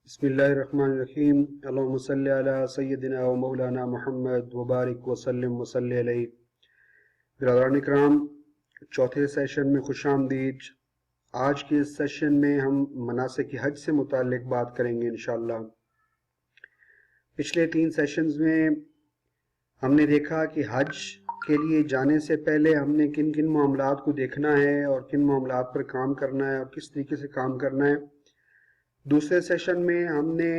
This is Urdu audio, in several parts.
بسم اللہ الرحمن الرحیم اللہم صلی علی سیدنا و مولانا محمد وبارک وسلم وصلی علیہ۔ برادران اکرام، چوتھے سیشن میں خوش آمدید۔ آج کے اس سیشن میں ہم مناسک حج سے متعلق بات کریں گے انشاءاللہ۔ پچھلے 3 سیشنز میں ہم نے دیکھا کہ حج کے لیے جانے سے پہلے ہم نے کن کن معاملات کو دیکھنا ہے اور کن معاملات پر کام کرنا ہے اور کس طریقے سے کام کرنا ہے۔ دوسرے سیشن میں ہم نے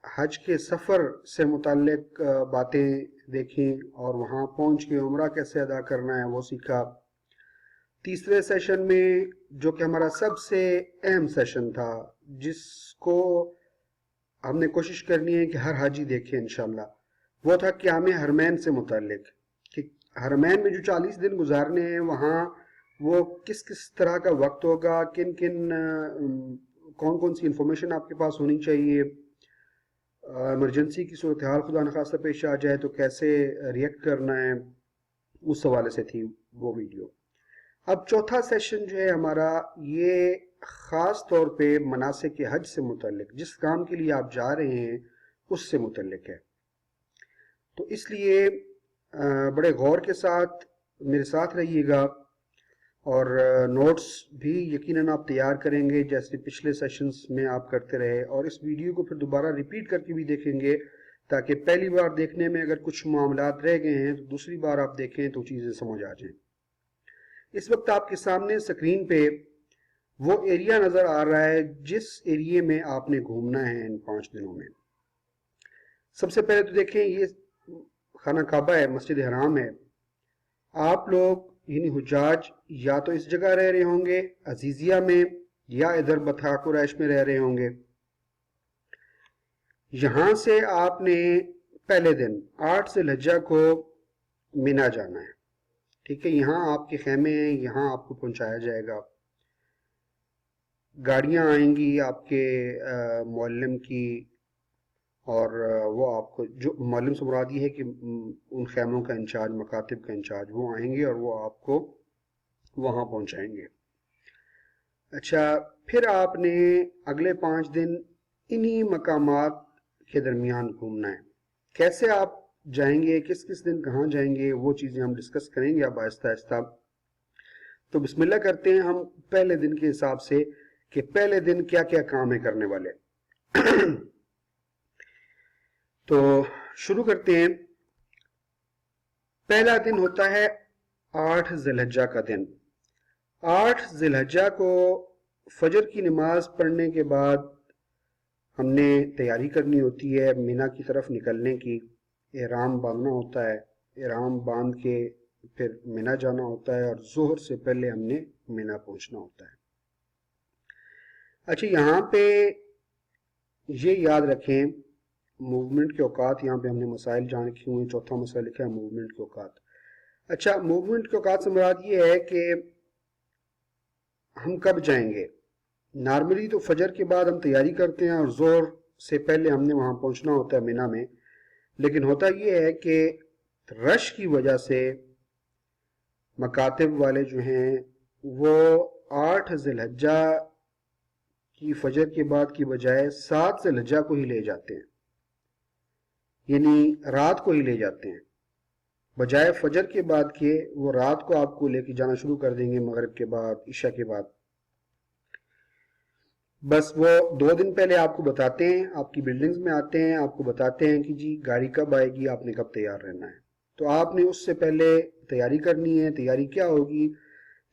حج کے سفر سے متعلق باتیں دیکھیں اور وہاں پہنچ کے عمرہ کیسے ادا کرنا ہے وہ سیکھا۔ تیسرے سیشن میں جو کہ ہمارا سب سے اہم سیشن تھا، جس کو ہم نے کوشش کرنی ہے کہ ہر حاجی دیکھے انشاءاللہ، وہ تھا قیام حرمین سے متعلق، کہ حرمین میں جو 40 دن گزارنے ہیں وہاں وہ کس کس طرح کا وقت ہوگا، کون کون سی انفارمیشن آپ کے پاس ہونی چاہیے، ایمرجنسی کی صورتحال خدا نخواستہ پیش آ جائے تو کیسے ریئیکٹ کرنا ہے، اس حوالے سے تھی وہ ویڈیو۔ اب چوتھا سیشن جو ہے ہمارا، یہ خاص طور پہ مناسک حج سے متعلق، جس کام کے لیے آپ جا رہے ہیں اس سے متعلق ہے۔ تو اس لیے بڑے غور کے ساتھ میرے ساتھ رہیے گا، اور نوٹس بھی یقیناً آپ تیار کریں گے جیسے پچھلے سیشنز میں آپ کرتے رہے، اور اس ویڈیو کو پھر دوبارہ ریپیٹ کر کے بھی دیکھیں گے تاکہ پہلی بار دیکھنے میں اگر کچھ معاملات رہ گئے ہیں تو دوسری بار آپ دیکھیں تو چیزیں سمجھ آ جائیں۔ اس وقت آپ کے سامنے سکرین پہ وہ ایریا نظر آ رہا ہے جس ایریے میں آپ نے گھومنا ہے ان 5 دنوں میں۔ سب سے پہلے تو دیکھیں، یہ خانہ کعبہ ہے، مسجد حرام ہے۔ آپ لوگ یعنی حجاج یا تو اس جگہ رہ رہے ہوں گے عزیزیہ میں، یا ادھر بطحاء قریش میں رہ رہے ہوں گے۔ یہاں سے آپ نے پہلے دن 8 ذی الحجہ کو مینا جانا ہے، ٹھیک ہے؟ یہاں آپ کے خیمے ہیں، یہاں آپ کو پہنچایا جائے گا۔ گاڑیاں آئیں گی آپ کے معلم کی، اور وہ آپ کو، جو معلم سے مراد یہ ہے کہ ان خیموں کا انچارج، مکاتب کا انچارج، وہ آئیں گے اور وہ آپ کو وہاں پہنچائیں گے۔ اچھا، پھر آپ نے اگلے 5 دن انہی مقامات کے درمیان گھومنا ہے۔ کیسے آپ جائیں گے، کس کس دن کہاں جائیں گے، وہ چیزیں ہم ڈسکس کریں گے اب آہستہ آہستہ۔ تو بسم اللہ کرتے ہیں ہم پہلے دن کے حساب سے کہ پہلے دن کیا کیا کام ہے کرنے والے۔ تو شروع کرتے ہیں۔ پہلا دن ہوتا ہے 8 ذی الحجہ کا دن۔ 8 ذی الحجہ کو فجر کی نماز پڑھنے کے بعد ہم نے تیاری کرنی ہوتی ہے مینا کی طرف نکلنے کی۔ احرام باندھنا ہوتا ہے، احرام باندھ کے پھر مینا جانا ہوتا ہے، اور ظہر سے پہلے ہم نے مینا پہنچنا ہوتا ہے۔ اچھا، یہاں پہ یہ یاد رکھیں، موومنٹ کے اوقات، یہاں پہ ہم نے مسائل جان رکھے ہوئے ہیں۔ چوتھا مسئلہ لکھا ہے موومنٹ کے اوقات۔ اچھا، موومنٹ کے اوقات سے مراد یہ ہے کہ ہم کب جائیں گے۔ نارملی تو فجر کے بعد ہم تیاری کرتے ہیں اور ظہر سے پہلے ہم نے وہاں پہنچنا ہوتا ہے مینا میں، لیکن ہوتا یہ ہے کہ رش کی وجہ سے مکاتب والے جو ہیں وہ 8 ذی الحجہ کی فجر کے بعد کی بجائے 7 ذی الحجہ کو ہی لے جاتے ہیں، یعنی رات کو ہی لے جاتے ہیں۔ بجائے فجر کے بعد کے وہ رات کو آپ کو لے کے جانا شروع کر دیں گے، مغرب کے بعد، عشاء کے بعد۔ بس وہ 2 دن پہلے آپ کو بتاتے ہیں، آپ کی بلڈنگز میں آتے ہیں، آپ کو بتاتے ہیں کہ جی گاڑی کب آئے گی، آپ نے کب تیار رہنا ہے۔ تو آپ نے اس سے پہلے تیاری کرنی ہے۔ تیاری کیا ہوگی؟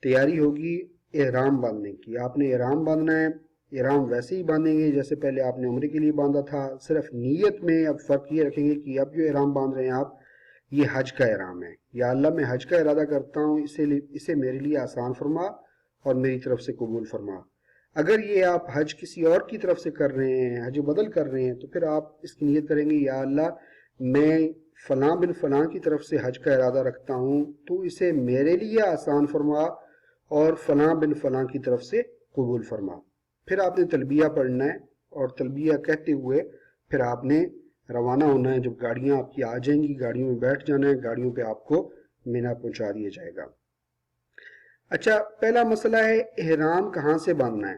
تیاری ہوگی احرام باندھنے کی۔ آپ نے احرام باندھنا ہے۔ احرام ویسے ہی باندھیں گے جیسے پہلے آپ نے عمرے کے لیے باندھا تھا، صرف نیت میں اب فرق یہ رکھیں گے کہ اب جو احرام باندھ رہے ہیں آپ، یہ حج کا احرام ہے۔ یا اللہ، میں حج کا ارادہ کرتا ہوں، اسے میرے لیے آسان فرما اور میری طرف سے قبول فرما۔ اگر یہ آپ حج کسی اور کی طرف سے کر رہے ہیں، حج بدل کر رہے ہیں، تو پھر آپ اس کی نیت کریں گے، یا اللہ میں فلاں بن فلاں کی طرف سے حج کا ارادہ رکھتا ہوں، تو اسے میرے لیے آسان فرما اور فلاں بن فلاں کی طرف سے قبول فرما۔ پھر آپ نے تلبیہ پڑھنا ہے، اور تلبیہ کہتے ہوئے پھر آپ نے روانہ ہونا ہے۔ جب گاڑیاں آپ کی آ جائیں گی، گاڑیوں میں بیٹھ جانا ہے، گاڑیوں پہ آپ کو مینا پہنچا دیا جائے گا۔ اچھا، پہلا مسئلہ ہے احرام کہاں سے باندھنا ہے۔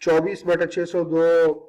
24/602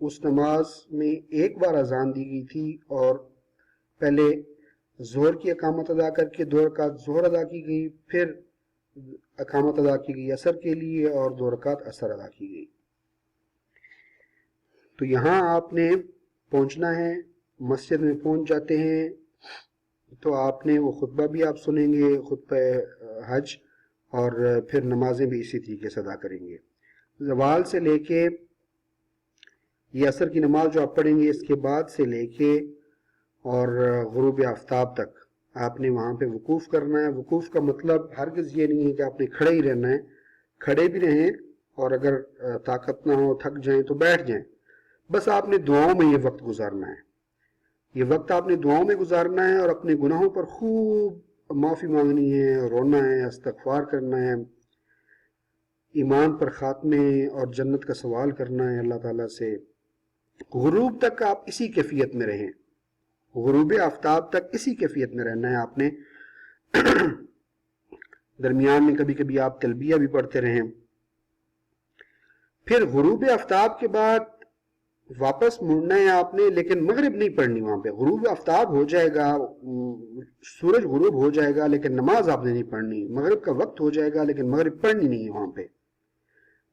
اس نماز میں ایک بار اذان دی گئی تھی اور پہلے ظہر کی اقامت ادا کر کے 2 رکعت ظہر ادا کی گئی، پھر اقامت ادا کی گئی عصر کے لیے اور 2 رکعت عصر ادا کی گئی۔ تو یہاں آپ نے پہنچنا ہے، مسجد میں پہنچ جاتے ہیں تو آپ نے وہ خطبہ بھی آپ سنیں گے، خطبہ حج، اور پھر نمازیں بھی اسی طریقے سے ادا کریں گے۔ زوال سے لے کے یہ عصر کی نماز جو آپ پڑھیں گے، اس کے بعد سے لے کے اور غروب آفتاب تک آپ نے وہاں پہ وقوف کرنا ہے۔ وقوف کا مطلب ہرگز یہ نہیں ہے کہ آپ نے کھڑے ہی رہنا ہے، کھڑے بھی رہیں اور اگر طاقت نہ ہو تھک جائیں تو بیٹھ جائیں، بس آپ نے دعاؤں میں یہ وقت گزارنا ہے۔ یہ وقت آپ نے دعاؤں میں گزارنا ہے اور اپنے گناہوں پر خوب معافی مانگنی ہے، رونا ہے، استغفار کرنا ہے، ایمان پر خاتمے اور جنت کا سوال کرنا ہے اللہ تعالیٰ سے۔ غروب تک آپ اسی کیفیت میں رہیں، غروب آفتاب تک اسی کیفیت میں رہنا ہے آپ نے۔ درمیان میں کبھی کبھی آپ تلبیہ بھی پڑھتے رہیں۔ پھر غروب آفتاب کے بعد واپس مڑنا ہے آپ نے، لیکن مغرب نہیں پڑھنی وہاں پہ۔ غروب آفتاب ہو جائے گا، سورج غروب ہو جائے گا، لیکن نماز آپ نے نہیں پڑھنی۔ مغرب کا وقت ہو جائے گا لیکن مغرب پڑھنی نہیں ہے وہاں پہ۔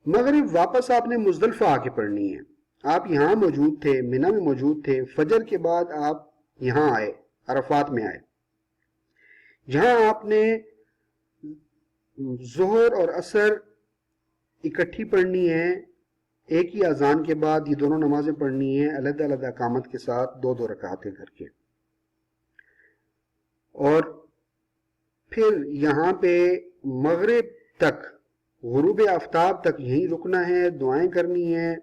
مغرب واپس آپ نے مزدلفہ آ کے پڑھنی ہے۔ آپ یہاں موجود تھے، منی میں موجود تھے، فجر کے بعد آپ یہاں آئے، عرفات میں آئے، جہاں آپ نے ظہر اور عصر اکٹھی پڑھنی ہے، ایک ہی اذان کے بعد یہ دونوں نمازیں پڑھنی ہیں علیحدہ علیحدہ اقامت کے ساتھ، 2 رکعتیں کر کے۔ اور پھر یہاں پہ مغرب تک، غروب آفتاب تک یہیں رکنا ہے، دعائیں کرنی ہیں،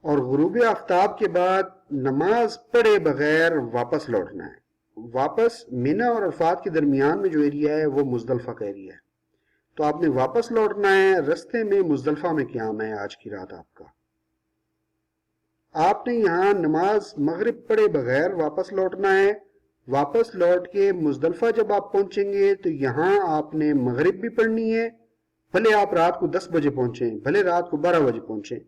اور غروب آفتاب کے بعد نماز پڑھے بغیر واپس لوٹنا ہے۔ واپس منی اور عرفات کے درمیان میں جو ایریا ہے وہ مزدلفہ کا ایریا ہے، تو آپ نے واپس لوٹنا ہے۔ رستے میں مزدلفہ میں قیام ہے آج کی رات آپ کا۔ آپ نے یہاں نماز مغرب پڑھے بغیر واپس لوٹنا ہے۔ واپس لوٹ کے مزدلفہ جب آپ پہنچیں گے تو یہاں آپ نے مغرب بھی پڑھنی ہے، بھلے آپ رات کو 10 بجے پہنچیں، بھلے رات کو 12 بجے پہنچیں،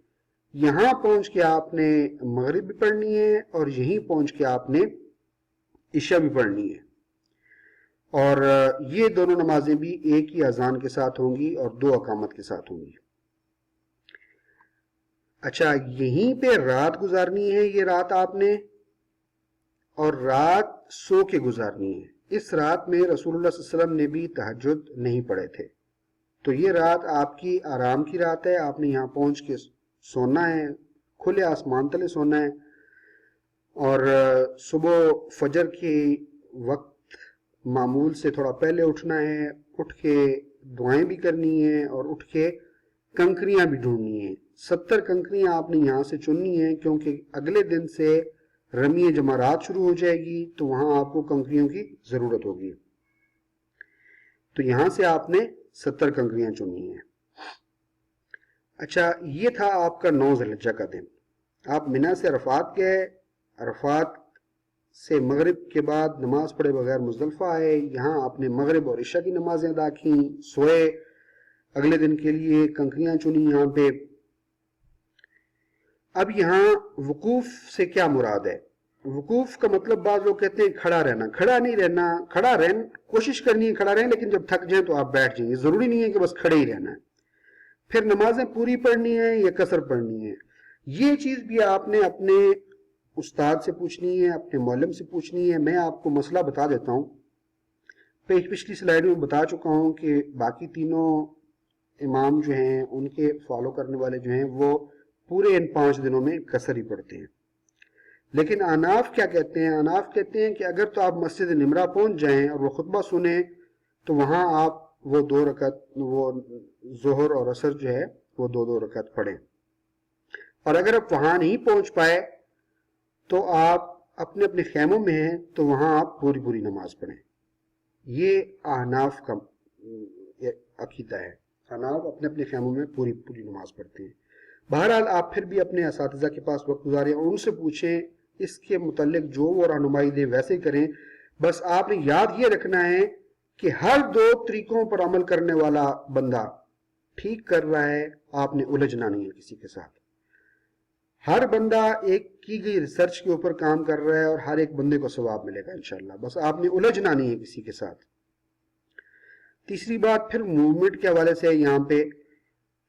یہاں پہنچ کے آپ نے مغرب بھی پڑھنی ہے اور یہیں پہنچ کے آپ نے عشاء بھی پڑھنی ہے۔ اور یہ دونوں نمازیں بھی ایک ہی اذان کے ساتھ ہوں گی اور 2 اقامت کے ساتھ ہوں گی۔ اچھا، یہیں پہ رات گزارنی ہے یہ رات آپ نے، اور رات سو کے گزارنی ہے۔ اس رات میں رسول اللہ صلی اللہ علیہ وسلم نے بھی تہجد نہیں پڑھے تھے، تو یہ رات آپ کی آرام کی رات ہے۔ آپ نے یہاں پہنچ کے سونا ہے، کھلے آسمان تلے سونا ہے، اور صبح فجر کے وقت معمول سے تھوڑا پہلے اٹھنا ہے، اٹھ کے دعائیں بھی کرنی ہیں اور اٹھ کے کنکریاں بھی ڈھونڈنی ہیں۔ 70 کنکریاں آپ نے یہاں سے چننی ہیں، کیونکہ اگلے دن سے رمی جمرات شروع ہو جائے گی تو وہاں آپ کو کنکریوں کی ضرورت ہوگی، تو یہاں سے آپ نے 70 کنکریاں چننی ہیں۔ اچھا، یہ تھا آپ کا 9 ذی الحجہ کا دن۔ آپ منی سے عرفات گئے، عرفات سے مغرب کے بعد نماز پڑھے بغیر مزدلفہ آئے، یہاں آپ نے مغرب اور عشاء کی نمازیں ادا کی، سوئے، اگلے دن کے لیے کنکریاں چنی یہاں پہ۔ اب یہاں وقوف سے کیا مراد ہے؟ وقوف کا مطلب بعض لوگ کہتے ہیں کھڑا رہنا۔ کھڑا نہیں رہنا، کھڑا رہنا کوشش کرنی ہے کھڑا رہیں، لیکن جب تھک جائیں تو آپ بیٹھ جائیں، ضروری نہیں ہے کہ بس کھڑے ہی رہنا ہے۔ پھر نمازیں پوری پڑھنی ہے یا قصر پڑھنی ہے، یہ چیز بھی آپ نے اپنے استاد سے پوچھنی ہے، اپنے معلم سے پوچھنی ہے۔ میں آپ کو مسئلہ بتا دیتا ہوں، پچھلی سلائیڈ میں بتا چکا ہوں کہ باقی تینوں امام جو ہیں ان کے فالو کرنے والے جو ہیں وہ پورے ان 5 دنوں میں قصر ہی پڑھتے ہیں، لیکن احناف کیا کہتے ہیں؟ احناف کہتے ہیں کہ اگر تو آپ مسجد نمرہ پہنچ جائیں اور وہ خطبہ سنیں تو وہاں آپ وہ 2 رکعت، وہ ظہر اور عصر جو ہے وہ 2 رکعت پڑھیں، اور اگر آپ وہاں نہیں پہنچ پائے تو آپ اپنے اپنے خیموں میں ہیں تو وہاں آپ پوری نماز پڑھیں۔ یہ احناف کا عقیدہ ہے، احناف اپنے اپنے خیموں میں پوری نماز پڑھتے ہیں۔ بہرحال آپ پھر بھی اپنے اساتذہ کے پاس وقت گزاریں اور ان سے پوچھیں، اس کے متعلق جو وہ رہنمائی دے ویسے کریں۔ بس آپ نے یاد یہ رکھنا ہے کہ ہر 2 طریقوں پر عمل کرنے والا بندہ ٹھیک کر رہا ہے، آپ نے الجھنا نہیں ہے کسی کے ساتھ۔ ہر بندہ ایک کی گئی ریسرچ کے اوپر کام کر رہا ہے اور ہر ایک بندے کو ثواب ملے گا انشاءاللہ. بس آپ نے الجھنا نہیں ہے کسی کے ساتھ. تیسری بات پھر موومنٹ کے حوالے سے یہاں پہ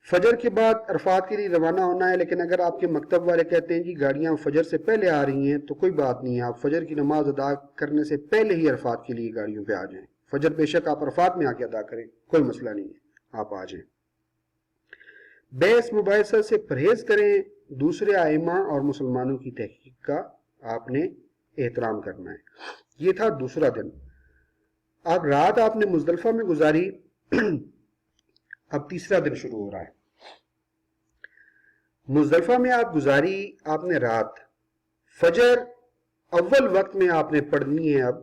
فجر کے بعد عرفات کے لیے روانہ ہونا ہے، لیکن اگر آپ کے مکتب والے کہتے ہیں کہ گاڑیاں فجر سے پہلے آ رہی ہیں تو کوئی بات نہیں ہے، آپ فجر کی نماز ادا کرنے سے پہلے ہی عرفات کے لیے گاڑیوں پہ آ جائیں. فجر بے شک آپ عرفات میں آ کے ادا کریں، کوئی مسئلہ نہیں ہے، آپ آ جائیں. بحث مباحثہ سے پرہیز کریں. دوسرے ائمہ اور مسلمانوں کی تحقیق کا آپ نے احترام کرنا ہے. یہ تھا دوسرا دن. اب رات آپ نے مزدلفہ میں گزاری. اب تیسرا دن شروع ہو رہا ہے. مزدلفہ میں آپ گزاری آپ نے رات. فجر اول وقت میں آپ نے پڑھنی ہے. اب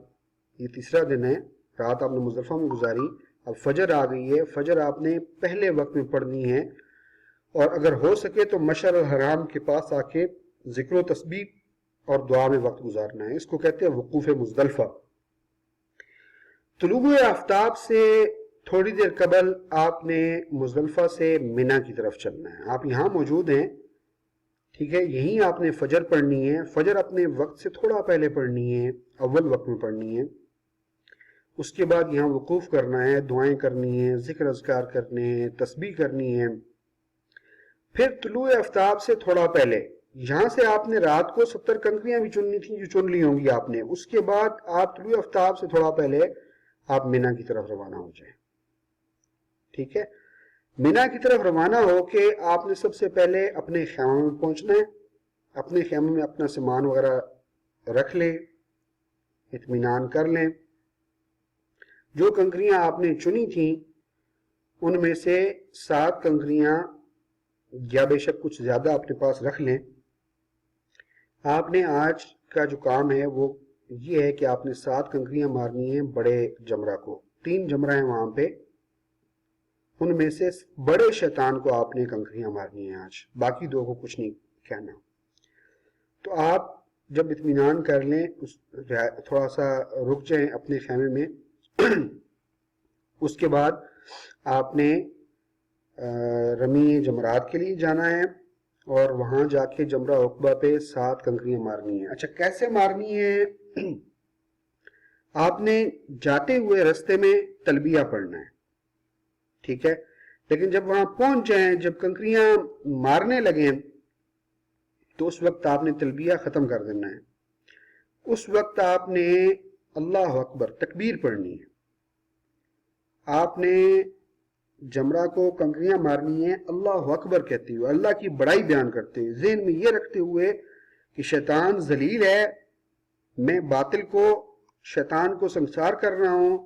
یہ تیسرا دن ہے، رات آپ نے مزدلفہ میں گزاری، اب فجر آ گئی ہے. فجر آپ نے پہلے وقت میں پڑھنی ہے، اور اگر ہو سکے تو مشعر الحرام کے پاس آ کے ذکر و تسبیح اور دعا میں وقت گزارنا ہے. اس کو کہتے ہیں وقوف مزدلفہ. طلوع آفتاب سے تھوڑی دیر قبل آپ نے مزدلفہ سے منی کی طرف چلنا ہے. آپ یہاں موجود ہیں، ٹھیک ہے، یہیں آپ نے فجر پڑھنی ہے. فجر اپنے وقت سے تھوڑا پہلے پڑھنی ہے، اول وقت میں پڑھنی ہے. اس کے بعد یہاں وقوف کرنا ہے، دعائیں کرنی ہیں، ذکر اذکار کرنے ہیں، تسبیح کرنی ہے. پھر طلوع آفتاب سے تھوڑا پہلے یہاں سے آپ نے رات کو 70 کنکریاں بھی چننی تھیں جو چن لی ہوں گی آپ نے. اس کے بعد آپ طلوع آفتاب سے تھوڑا پہلے آپ منی کی طرف روانہ ہو جائیں. ٹھیک ہے، منی کی طرف روانہ ہو کے آپ نے سب سے پہلے اپنے خیمے میں پہنچنا ہے. اپنے خیمے میں اپنا سامان وغیرہ رکھ لیں، اطمینان کر لیں. جو کنکریاں آپ نے چنی تھیں ان میں سے 7 کنکریاں یا بے شک کچھ زیادہ اپنے پاس رکھ لیں. آپ نے آج کا جو کام ہے وہ یہ ہے کہ آپ نے 7 کنکریاں مارنی ہیں بڑے جمرہ کو. 3 جمرہ ہیں وہاں پہ، ان میں سے بڑے شیطان کو آپ نے کنکریاں مارنی ہیں آج، باقی 2 کو کچھ نہیں کہنا. تو آپ جب اطمینان کر لیں، تھوڑا سا رک جائیں اپنے خیمے میں. اس کے بعد آپ نے رمی جمرات کے لیے جانا ہے اور وہاں جا کے جمرہ عقبہ پہ 7 کنکریاں مارنی ہیں. اچھا کیسے مارنی ہے؟ آپ نے جاتے ہوئے رستے میں تلبیہ پڑھنا ہے، ٹھیک ہے، لیکن جب وہاں پہنچ جائیں، جب کنکریاں مارنے لگیں تو اس وقت آپ نے تلبیہ ختم کر دینا ہے. اس وقت آپ نے اللہ اکبر تکبیر پڑھنی ہے. آپ نے جمرہ کو کنکریاں مارنی ہیں اللہ اکبر کہتے ہوئے، اللہ کی بڑائی بیان کرتے ہوئے، ذہن میں یہ رکھتے ہوئے کہ شیطان ذلیل ہے، میں باطل کو، شیطان کو سنسار کر رہا ہوں،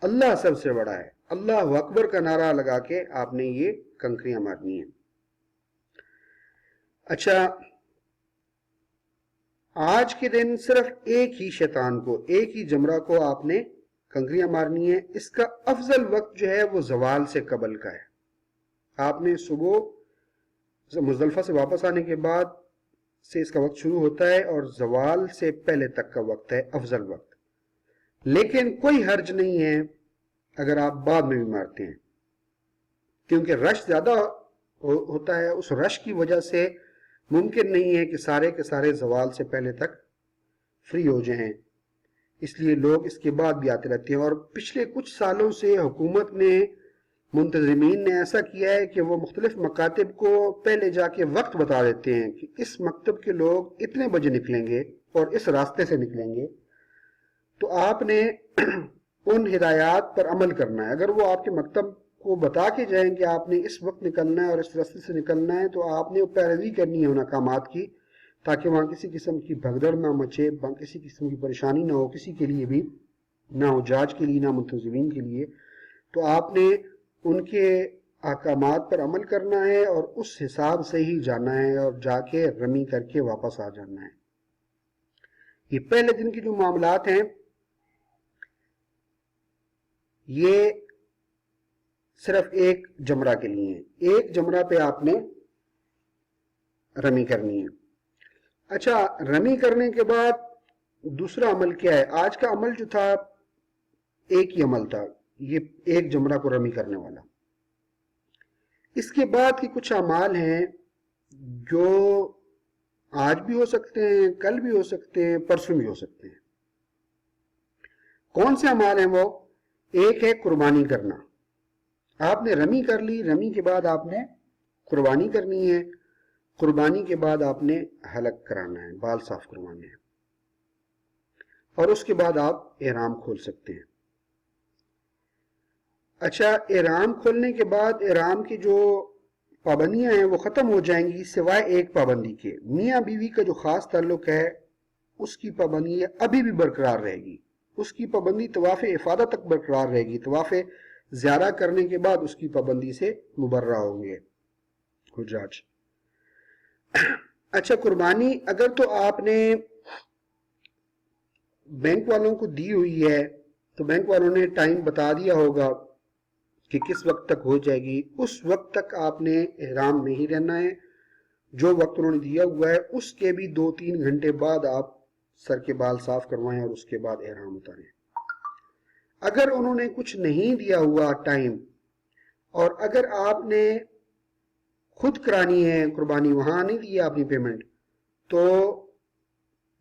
اللہ سب سے بڑا ہے. اللہ اکبر کا نعرہ لگا کے آپ نے یہ کنکریاں مارنی ہیں. اچھا آج کے دن صرف ایک ہی شیطان کو، ایک ہی جمرہ کو آپ نے کنکریاں مارنی ہے. اس کا افضل وقت جو ہے وہ زوال سے قبل کا ہے. آپ نے صبح مزدلفہ سے واپس آنے کے بعد سے اس کا وقت شروع ہوتا ہے اور زوال سے پہلے تک کا وقت ہے افضل وقت. لیکن کوئی حرج نہیں ہے اگر آپ بعد میں بھی مارتے ہیں، کیونکہ رش زیادہ ہوتا ہے. اس رش کی وجہ سے ممکن نہیں ہے کہ سارے کے سارے زوال سے پہلے تک فری ہو جائیں، اس لیے لوگ اس کے بعد بھی آتے رہتے ہیں. اور پچھلے کچھ سالوں سے حکومت نے، منتظمین نے ایسا کیا ہے کہ وہ مختلف مکاتب کو پہلے جا کے وقت بتا دیتے ہیں کہ اس مکتب کے لوگ اتنے بجے نکلیں گے اور اس راستے سے نکلیں گے. تو آپ نے ان ہدایات پر عمل کرنا ہے. اگر وہ آپ کے مکتب کو بتا کے جائیں کہ آپ نے اس وقت نکلنا ہے اور اس راستے سے نکلنا ہے، تو آپ نے پیروی کرنی ہے ان احکامات کی، تاکہ وہاں کسی قسم کی بھگدڑ نہ مچے، کسی قسم کی پریشانی نہ ہو کسی کے لیے بھی، نہ حجاج کے لیے نہ منتظمین کے لیے. تو آپ نے ان کے احکامات پر عمل کرنا ہے اور اس حساب سے ہی جانا ہے اور جا کے رمی کر کے واپس آ جانا ہے. یہ پہلے دن کے جو معاملات ہیں یہ صرف ایک جمرہ کے لیے ہیں. ایک جمرہ پہ آپ نے رمی کرنی ہے. اچھا رمی کرنے کے بعد دوسرا عمل کیا ہے؟ آج کا عمل جو تھا ایک ہی عمل تھا، یہ ایک جمرہ کو رمی کرنے والا. اس کے بعد کی کچھ اعمال ہیں جو آج بھی ہو سکتے ہیں، کل بھی ہو سکتے ہیں، پرسوں بھی ہو سکتے ہیں۔ کون سے اعمال ہیں وہ؟ ایک ہے قربانی کرنا۔ آپ نے رمی کر لی، رمی کے بعد آپ نے قربانی کرنی ہے، قربانی کے بعد آپ نے حلق کرانا ہے، بال صاف کروانے ہیں، اور اس کے بعد آپ احرام کھول سکتے ہیں۔ اچھا، احرام کھولنے کے بعد احرام کی جو پابندیاں ہیں وہ ختم ہو جائیں گی، سوائے ایک پابندی کے۔ میاں بیوی کا جو خاص تعلق ہے اس کی پابندی ابھی بھی برقرار رہے گی، اس کی پابندی طواف افادہ تک برقرار رہے گی، طواف زیارہ کرنے کے بعد اس کی پابندی سے مبرہ ہوں گے حجاج۔ اچھا، قربانی اگر تو آپ نے بینک والوں کو دی ہوئی ہے تو بینک والوں نے ٹائم بتا دیا ہوگا کہ کس وقت تک ہو جائے گی، اس وقت تک آپ نے احرام میں ہی رہنا ہے۔ جو وقت انہوں نے دیا ہوا ہے اس کے بھی 2-3 گھنٹے بعد آپ سر کے بال صاف کروائیں اور اس کے بعد احرام اتاریں۔ اگر انہوں نے کچھ نہیں دیا ہوا ٹائم، اور اگر آپ نے خود کرانی ہے قربانی، وہاں نہیں دی اپنی پیمنٹ، تو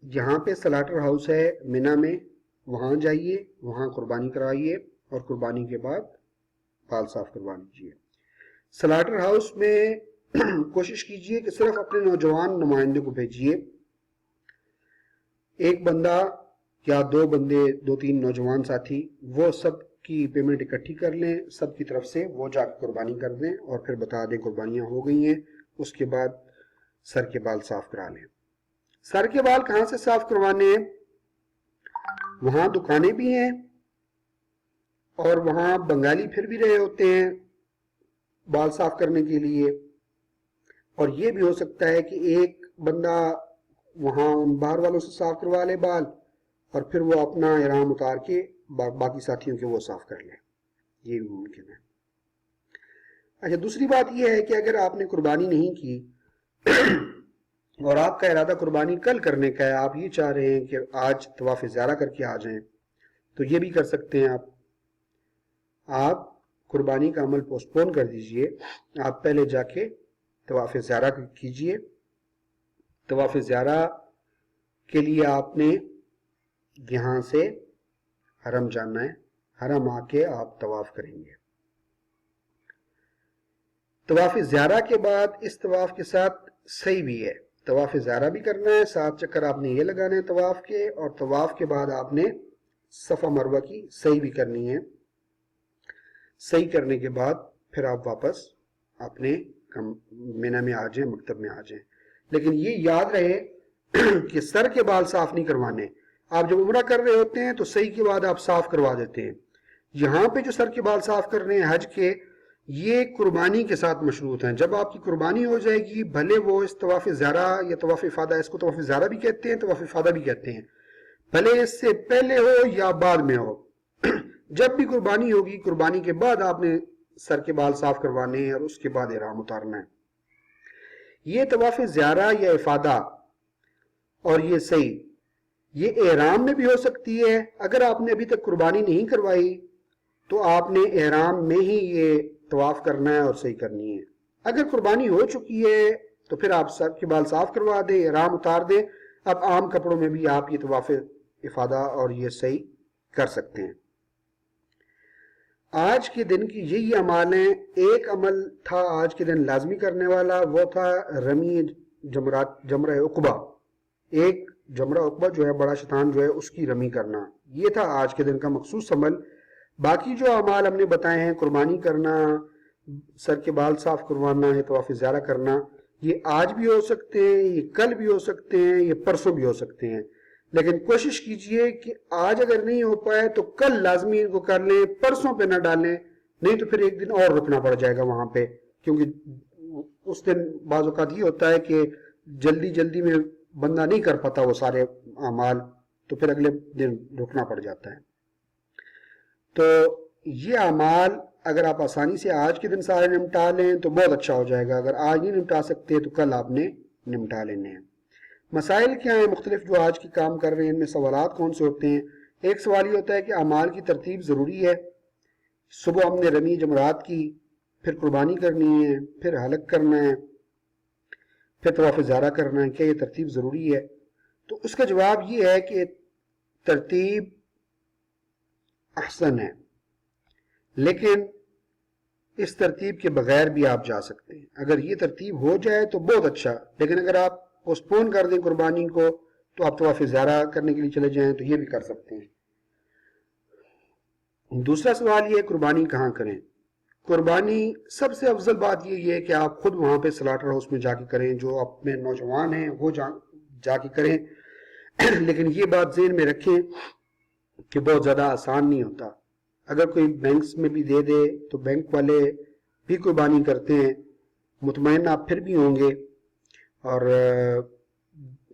یہاں پہ سلاٹر ہاؤس ہے منی میں، وہاں جائیے، وہاں قربانی کرائیے اور قربانی کے بعد بال صاف کروا لیجیے۔ سلاٹر ہاؤس میں کوشش کیجئے کہ صرف اپنے نوجوان نمائندے کو بھیجیے، ایک بندہ یا 2 بندے، 2-3 نوجوان ساتھی، وہ سب کی پیمنٹ اکٹھی کر لیں، سب کی طرف سے وہ جا کے قربانی کر دیں اور پھر بتا دیں قربانیاں ہو گئی ہیں، اس کے بعد سر کے بال صاف کرا لیں۔ سر کے بال کہاں سے صاف کروانے ہیں؟ وہاں دکانیں بھی ہیں اور وہاں بنگالی پھر بھی رہے ہوتے ہیں بال صاف کرنے کے لیے، اور یہ بھی ہو سکتا ہے کہ ایک بندہ وہاں باہر والوں سے صاف کروا لے بال اور پھر وہ اپنا احرام اتار کے باقی ساتھیوں کے وہ صاف کر لے، یہ بھی ممکن ہے۔ اچھا، دوسری بات یہ ہے کہ اگر آپ نے قربانی نہیں کی اور آپ کا ارادہ قربانی کل کرنے کا ہے، آپ یہ چاہ رہے ہیں کہ آج طواف زیارہ کر کے آ جائیں، تو یہ بھی کر سکتے ہیں آپ قربانی کا عمل پوسٹ پون کر دیجئے، آپ پہلے جا کے طواف زیارہ کیجئے۔ طواف زیارہ کے لیے آپ نے یہاں سے حرم جانا ہے، حرم آ کے آپ طواف کریں گے۔ طواف زیارہ کے بعد اس طواف کے ساتھ سعی بھی ہے، طواف زیارہ بھی کرنا ہے، 7 چکر آپ نے یہ لگانے ہیں طواف کے، اور طواف کے بعد آپ نے صفا مروہ کی سعی بھی کرنی ہے۔ سعی کرنے کے بعد پھر آپ واپس اپنے منی میں آ جائیں، مکتب میں آ جائیں۔ لیکن یہ یاد رہے کہ سر کے بال صاف نہیں کروانے۔ آپ جب عمرہ کر رہے ہوتے ہیں تو سعی کے بعد آپ صاف کروا دیتے ہیں، یہاں پہ جو سر کے بال صاف کر رہے ہیں حج کے، یہ قربانی کے ساتھ مشروط ہیں۔ جب آپ کی قربانی ہو جائے گی، بھلے وہ اس طواف زیارہ یا طواف افادہ، اس کو طواف زیارہ بھی کہتے ہیں، طواف افادہ بھی کہتے ہیں، بھلے اس سے پہلے ہو یا بعد میں ہو، جب بھی قربانی ہوگی، قربانی کے بعد آپ نے سر کے بال صاف کروانے ہیں اور اس کے بعد احرام اتارنا ہے۔ یہ طواف زیارہ یا افادہ اور یہ سعی، یہ احرام میں بھی ہو سکتی ہے۔ اگر آپ نے ابھی تک قربانی نہیں کروائی تو آپ نے احرام میں ہی یہ طواف کرنا ہے اور سعی کرنی ہے۔ اگر قربانی ہو چکی ہے تو پھر آپ سر کے بال صاف کروا دیں، احرام اتار دیں، اب عام کپڑوں میں بھی آپ یہ طواف افادہ اور یہ سعی کر سکتے ہیں۔ آج کے دن کی یہی اعمال ہیں۔ ایک عمل تھا آج کے دن لازمی کرنے والا، وہ تھا رمی جمرہ عقبہ۔ ایک جمرہ عقبہ جو ہے، بڑا شیطان جو ہے، اس کی رمی کرنا، یہ تھا آج کے دن کا مخصوص عمل۔ باقی جو اعمال ہم نے بتائے ہیں، قربانی کرنا، سر کے بال صاف کروانا ہے، طواف زیارہ کرنا، یہ آج بھی ہو سکتے ہیں، یہ کل بھی ہو سکتے ہیں، یہ پرسوں بھی ہو سکتے ہیں۔ لیکن کوشش کیجئے کہ آج اگر نہیں ہو پائے تو کل لازمی ان کو کر لیں، پرسوں پہ نہ ڈالیں، نہیں تو پھر ایک دن اور رکنا پڑ جائے گا وہاں پہ، کیونکہ اس دن بعض اوقات یہ ہوتا ہے کہ جلدی میں بندہ نہیں کر پاتا وہ سارے اعمال، تو پھر اگلے دن رکنا پڑ جاتا ہے۔ تو یہ اعمال اگر آپ آسانی سے آج کے دن سارے نمٹا لیں تو بہت اچھا ہو جائے گا، اگر آج نہیں نمٹا سکتے تو کل آپ نے نمٹا لینے ہیں۔ مسائل کیا ہیں مختلف جو آج کی کام کر رہے ہیں، ان میں سوالات کون سے ہوتے ہیں؟ ایک سوال یہ ہوتا ہے کہ اعمال کی ترتیب ضروری ہے۔ صبح ہم نے رمی جمرات کی، پھر قربانی کرنی ہے، پھر حلق کرنا ہے، پھر طواف زیارہ کرنا ہے، کیا یہ ترتیب ضروری ہے؟ تو اس کا جواب یہ ہے کہ ترتیب احسن ہے، لیکن اس ترتیب کے بغیر بھی آپ جا سکتے ہیں. اگر یہ ترتیب ہو جائے تو بہت اچھا، لیکن اگر آپ پوسٹپون کر دیں قربانی کو تو آپ طواف زیارہ کرنے کے لیے چلے جائیں تو یہ بھی کر سکتے ہیں. دوسرا سوال یہ ہے قربانی کہاں کریں؟ قربانی سب سے افضل بات یہ ہے کہ آپ خود وہاں پہ سلاٹر ہاؤس میں جا کے کریں، جو اپنے نوجوان ہیں وہ جا کے کریں. لیکن یہ بات ذہن میں رکھیں کہ بہت زیادہ آسان نہیں ہوتا. اگر کوئی بینکس میں بھی دے دے تو بینک والے بھی قربانی کرتے ہیں، مطمئن آپ پھر بھی ہوں گے، اور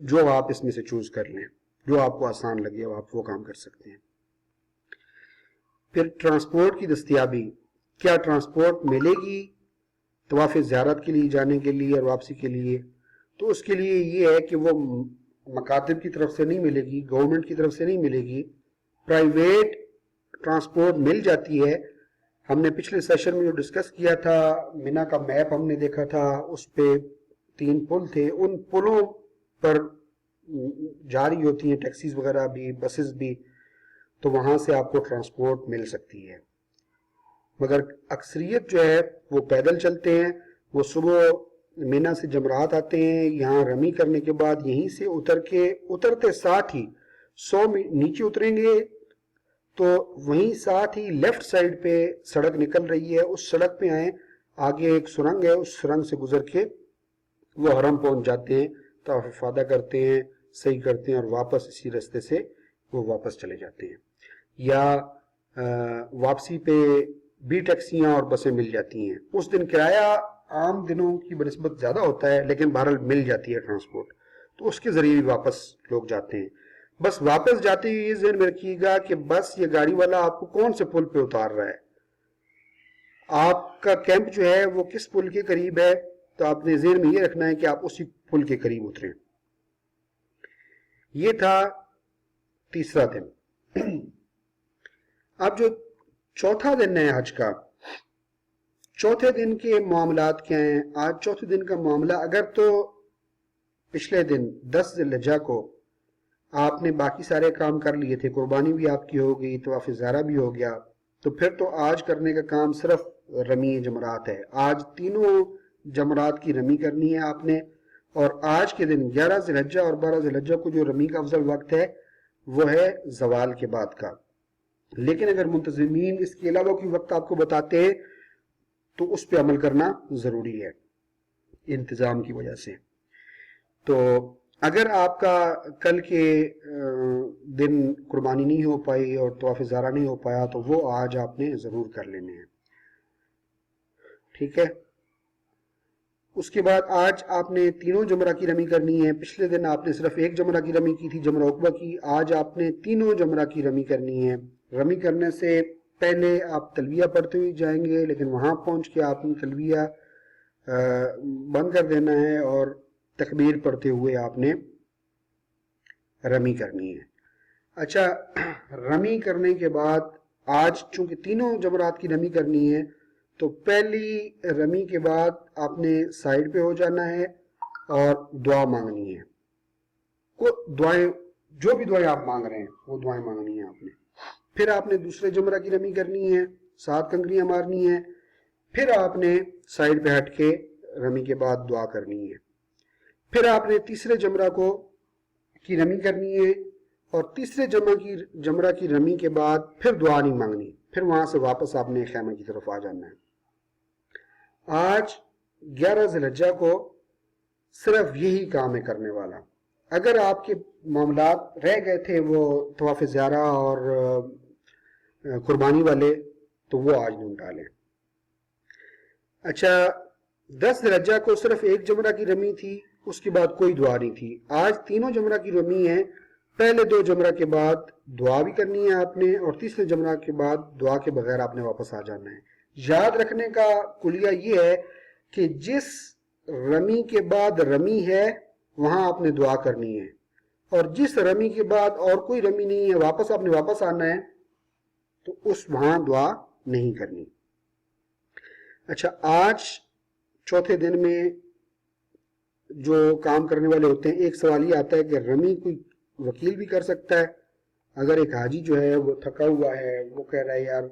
جو آپ اس میں سے چوز کر لیں، جو آپ کو آسان لگے آپ وہ کام کر سکتے ہیں. پھر ٹرانسپورٹ کی دستیابی، کیا ٹرانسپورٹ ملے گی طواف زیارت کے لیے جانے کے لیے اور واپسی کے لیے؟ تو اس کے لیے یہ ہے کہ وہ مکاتب کی طرف سے نہیں ملے گی، گورنمنٹ کی طرف سے نہیں ملے گی، پرائیویٹ ٹرانسپورٹ مل جاتی ہے. ہم نے پچھلے سیشن میں جو ڈسکس کیا تھا، مینا کا میپ ہم نے دیکھا تھا، اس پہ 3 پل تھے، ان پلوں پر جاری ہوتی ہیں ٹیکسیز وغیرہ بھی، بسز بھی، تو وہاں سے آپ کو ٹرانسپورٹ مل سکتی ہے. مگر اکثریت جو ہے وہ پیدل چلتے ہیں. وہ صبح مینا سے جمرات آتے ہیں، یہاں رمی کرنے کے بعد یہیں سے اترتے ساتھ ہی 100 نیچے اتریں گے تو وہیں ساتھ ہی لیفٹ سائڈ پہ سڑک نکل رہی ہے، اس سڑک پہ آئیں، آگے ایک سرنگ ہے، اس سرنگ سے گزر کے وہ حرم پہنچ جاتے ہیں، طواف افاضہ کرتے ہیں، صحیح کرتے ہیں، اور واپس اسی راستے سے وہ واپس چلے جاتے ہیں. یا واپسی پہ بھی ٹیکسیاں اور بسیں مل جاتی ہیں. اس دن کرایہ عام دنوں کی بنسبت زیادہ ہوتا ہے، لیکن بہرحال مل جاتی ہے ٹرانسپورٹ، تو اس کے ذریعے بھی واپس لوگ جاتے ہیں. بس واپس جاتے ہوئے یہ ذہن میں رکھیے گا کہ بس یہ گاڑی والا آپ کو کون سے پل پہ اتار رہا ہے، آپ کا کیمپ جو ہے وہ کس پل کے قریب ہے، تو آپ نے ذہن میں یہ رکھنا ہے کہ آپ اسی پل کے قریب اتریں. یہ تھا تیسرا دن. اب جو چوتھا دن ہے حج کا، چوتھے دن کے معاملات کیا ہیں؟ آج چوتھے دن کا معاملہ، اگر تو پچھلے دن 10 ذی الحجہ کو آپ نے باقی سارے کام کر لیے تھے، قربانی بھی آپ کی ہو گئی، طواف زیارہ بھی ہو گیا، تو پھر تو آج کرنے کا کام صرف رمی جمرات ہے. آج تینوں جمرات کی رمی کرنی ہے آپ نے، اور آج کے دن 11 ذی الحجہ اور 12 ذی الحجہ کو جو رمی کا افضل وقت ہے وہ ہے زوال کے بعد کا. لیکن اگر منتظمین اس کے علاوہ کوئی وقت آپ کو بتاتے ہیں تو اس پہ عمل کرنا ضروری ہے انتظام کی وجہ سے. تو اگر آپ کا کل کے دن قربانی نہیں ہو پائی اور طواف زیارہ نہیں ہو پایا تو وہ آج آپ نے ضرور کر لینے ہیں. ٹھیک ہے. اس کے بعد آج آپ نے تینوں جمرہ کی رمی کرنی ہے. پچھلے دن آپ نے صرف ایک جمرہ کی رمی کی تھی، جمرہ عقبہ کی. آج آپ نے تینوں جمرہ کی رمی کرنی ہے. رمی کرنے سے پہلے آپ تلبیہ پڑھتے ہوئے جائیں گے، لیکن وہاں پہنچ کے آپ نے تلبیہ بند کر دینا ہے اور تکبیر پڑھتے ہوئے آپ نے رمی کرنی ہے. اچھا، رمی کرنے کے بعد آج چونکہ تینوں جمرات کی رمی کرنی ہے تو پہلی رمی کے بعد آپ نے سائڈ پہ ہو جانا ہے اور دعا مانگنی ہے. دعائیں، جو بھی دعائیں آپ مانگ رہے ہیں وہ دعائیں مانگنی ہیں آپ نے. پھر آپ نے دوسرے جمرہ کی رمی کرنی ہے، 7 کنکریاں مارنی ہیں. پھر آپ نے سائڈ پہ ہٹ کے رمی کے بعد دعا کرنی ہے. پھر آپ نے تیسرے جمرہ کی رمی کرنی ہے، اور تیسرے جمرہ کی رمی کے بعد پھر دعا نہیں مانگنی. پھر وہاں سے واپس آپ نے خیمہ کی طرف آ جانا ہے. آج 11 ذی الحجہ کو صرف یہی کام ہے کرنے والا. اگر آپ کے معاملات رہ گئے تھے وہ طواف زیارہ اور قربانی والے تو وہ آج نمٹا لیں. اچھا، 10 ذی الحجہ کو صرف ایک جمرہ کی رمی تھی، اس کے بعد کوئی دعا نہیں تھی. آج تینوں جمرہ کی رمی ہے. پہلے 2 جمرہ کے بعد دعا بھی کرنی ہے آپ نے، اور تیسرے جمرہ کے بعد دعا کے بغیر آپ نے واپس آ جانا ہے. یاد رکھنے کا کلیہ یہ ہے کہ جس رمی کے بعد رمی ہے وہاں آپ نے دعا کرنی ہے، اور جس رمی کے بعد اور کوئی رمی نہیں ہے واپس آپ نے واپس آنا ہے تو وہاں دعا نہیں کرنی. اچھا، آج چوتھے دن میں جو کام کرنے والے ہوتے ہیں ایک سوال یہ آتا ہے کہ رمی کوئی وکیل بھی کر سکتا ہے؟ اگر ایک حاجی جو ہے وہ تھکا ہوا ہے، وہ کہہ رہا ہے یار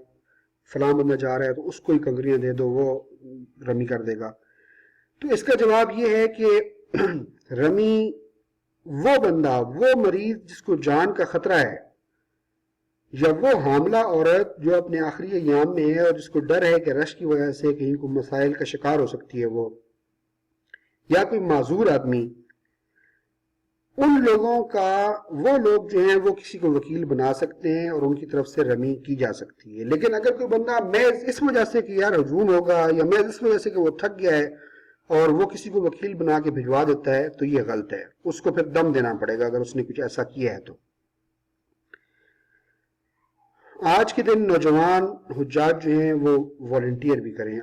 فلاں بندہ جا رہا ہے تو اس کو ہی کنکریاں دے دو، وہ رمی کر دے گا، تو اس کا جواب یہ ہے کہ رمی وہ بندہ، وہ مریض جس کو جان کا خطرہ ہے، یا وہ حاملہ عورت جو اپنے آخری ایام میں ہے اور جس کو ڈر ہے کہ رش کی وجہ سے کہیں کوئی مسائل کا شکار ہو سکتی ہے وہ، یا کوئی معذور آدمی، ان لوگوں کا، وہ لوگ جو ہیں وہ کسی کو وکیل بنا سکتے ہیں اور ان کی طرف سے رمی کی جا سکتی ہے۔ لیکن اگر کوئی بندہ محض اس وجہ سے کہ یار ہجوم ہوگا، یا محض اس وجہ سے کہ وہ تھک گیا ہے اور وہ کسی کو وکیل بنا کے بھجوا دیتا ہے، تو یہ غلط ہے، اس کو پھر دم دینا پڑے گا اگر اس نے کچھ ایسا کیا ہے تو۔ آج کے دن نوجوان حجاج جو ہیں وہ والنٹیئر بھی کریں۔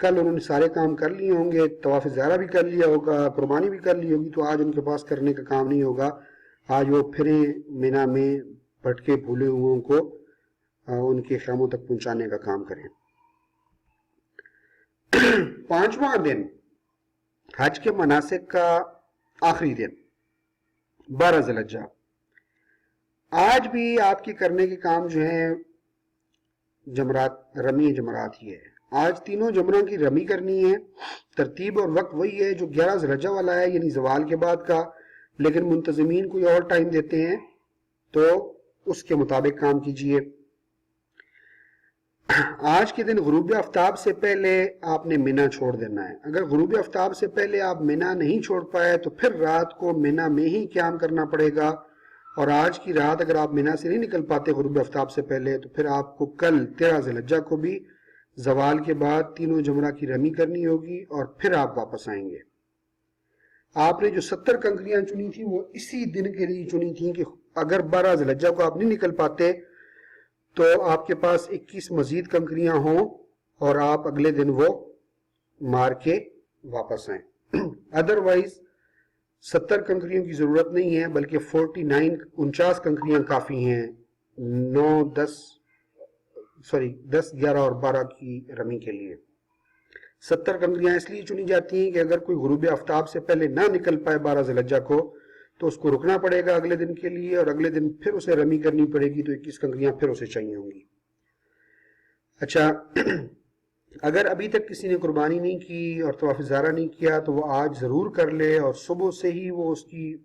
کل انہوں نے سارے کام کر لیے ہوں گے، طواف زیارہ بھی کر لیا ہوگا، قربانی بھی کر لی ہوگی، تو آج ان کے پاس کرنے کا کام نہیں ہوگا۔ آج وہ پھریں مینا میں بھٹکے بھولے ہوئوں کو ان کے خیموں تک پہنچانے کا کام کریں۔ 5واں دن حج کے مناسک کا آخری دن 12 ذی الحجہ، آج بھی آپ کے کرنے کے کام جو ہیں جمرات، رمی جمرات ہی ہے۔ آج تینوں جمروں کی رمی کرنی ہے۔ ترتیب اور وقت وہی ہے جو 11 ذی الحجہ والا ہے، یعنی زوال کے بعد کا، لیکن منتظمین کوئی اور ٹائم دیتے ہیں تو اس کے مطابق کام کیجئے۔ آج کے دن غروب آفتاب سے پہلے آپ نے مینا چھوڑ دینا ہے۔ اگر غروب آفتاب سے پہلے آپ مینا نہیں چھوڑ پائے تو پھر رات کو مینا میں ہی قیام کرنا پڑے گا، اور آج کی رات اگر آپ مینا سے نہیں نکل پاتے غروب آفتاب سے پہلے تو پھر آپ کو کل 13 ذی الحجہ کو بھی زوال کے بعد تینوں جمرہ کی رمی کرنی ہوگی اور پھر آپ واپس آئیں گے۔ آپ نے جو 70 کنکریاں چنی تھی وہ اسی دن کے لیے چنی تھیں کہ اگر 12 ذی الحجہ کو آپ نہیں نکل پاتے تو آپ کے پاس 21 مزید کنکریاں ہوں اور آپ اگلے دن وہ مار کے واپس آئیں۔ ادروائز 70 کنکریوں کی ضرورت نہیں ہے، بلکہ 49 کنکریاں کافی ہیں 10 11 اور 12 کی رمی کے لیے۔ 70 کنکریاں اس لیے چنی جاتی ہیں کہ اگر کوئی غروب آفتاب سے پہلے نہ نکل پائے 12 ذی الحجہ کو تو اس کو رکنا پڑے گا اگلے دن کے لیے، اور اگلے دن پھر اسے رمی کرنی پڑے گی، تو 21 کنکریاں پھر اسے چاہیے ہوں گی۔ اچھا، اگر ابھی تک کسی نے قربانی نہیں کی اور طواف زیارہ نہیں کیا تو وہ آج ضرور کر لے، اور صبح سے ہی وہ اس کی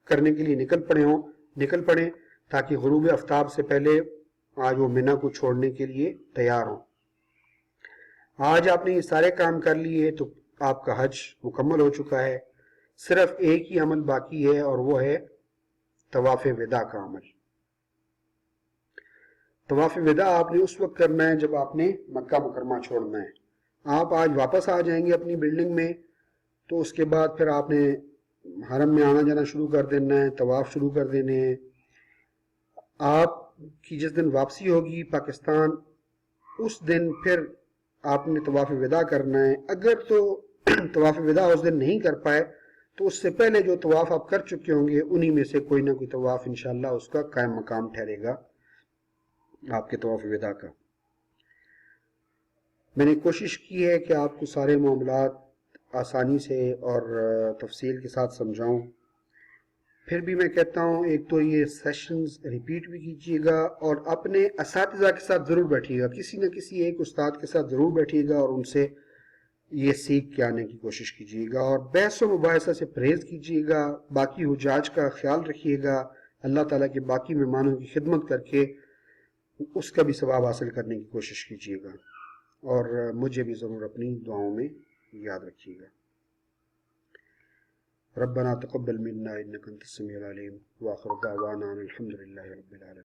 کرنے کے لیے نکل پڑیں تاکہ غروب آفتاب سے پہلے آج وہ مینا کو چھوڑنے کے لیے تیار ہوں۔ آج آپ نے یہ سارے کام کر لیے تو آپ کا حج مکمل ہو چکا ہے۔ صرف ایک ہی عمل باقی ہے اور وہ ہے طواف وداع کا عمل۔ طواف وداع آپ نے اس وقت کرنا ہے جب آپ نے مکہ مکرمہ چھوڑنا ہے۔ آپ آج واپس آ جائیں گے اپنی بلڈنگ میں تو اس کے بعد پھر آپ نے حرم میں آنا جانا شروع کر دینا ہے، طواف شروع کر دینے ہیں۔ آپ کی جس دن واپسی ہوگی پاکستان، اس دن پھر آپ نے طواف وداع کرنا ہے۔ اگر تو طواف وداع اس دن نہیں کر پائے تو اس سے پہلے جو طواف آپ کر چکے ہوں گے انہی میں سے کوئی نہ کوئی طواف انشاءاللہ اس کا قائم مقام ٹھہرے گا آپ کے طواف وداع کا۔ میں نے کوشش کی ہے کہ آپ کو سارے معاملات آسانی سے اور تفصیل کے ساتھ سمجھاؤں۔ پھر بھی میں کہتا ہوں ایک تو یہ سیشنز ریپیٹ بھی کیجیے گا اور اپنے اساتذہ کے ساتھ ضرور بیٹھیے گا، کسی نہ کسی ایک استاد کے ساتھ ضرور بیٹھیے گا اور ان سے یہ سیکھ کے آنے کی کوشش کیجیے گا، اور بحث و مباحثہ سے پرہیز کیجیے گا، باقی حجاج کا خیال رکھیے گا، اللہ تعالیٰ کے باقی مہمانوں کی خدمت کر کے اس کا بھی ثواب حاصل کرنے کی کوشش کیجیے گا، اور مجھے بھی ضرور اپنی دعاؤں میں یاد رکھیے گا۔ ربنا تقبل منا انك انت السميع العليم واخر دعوانا الحمد لله رب العالمين۔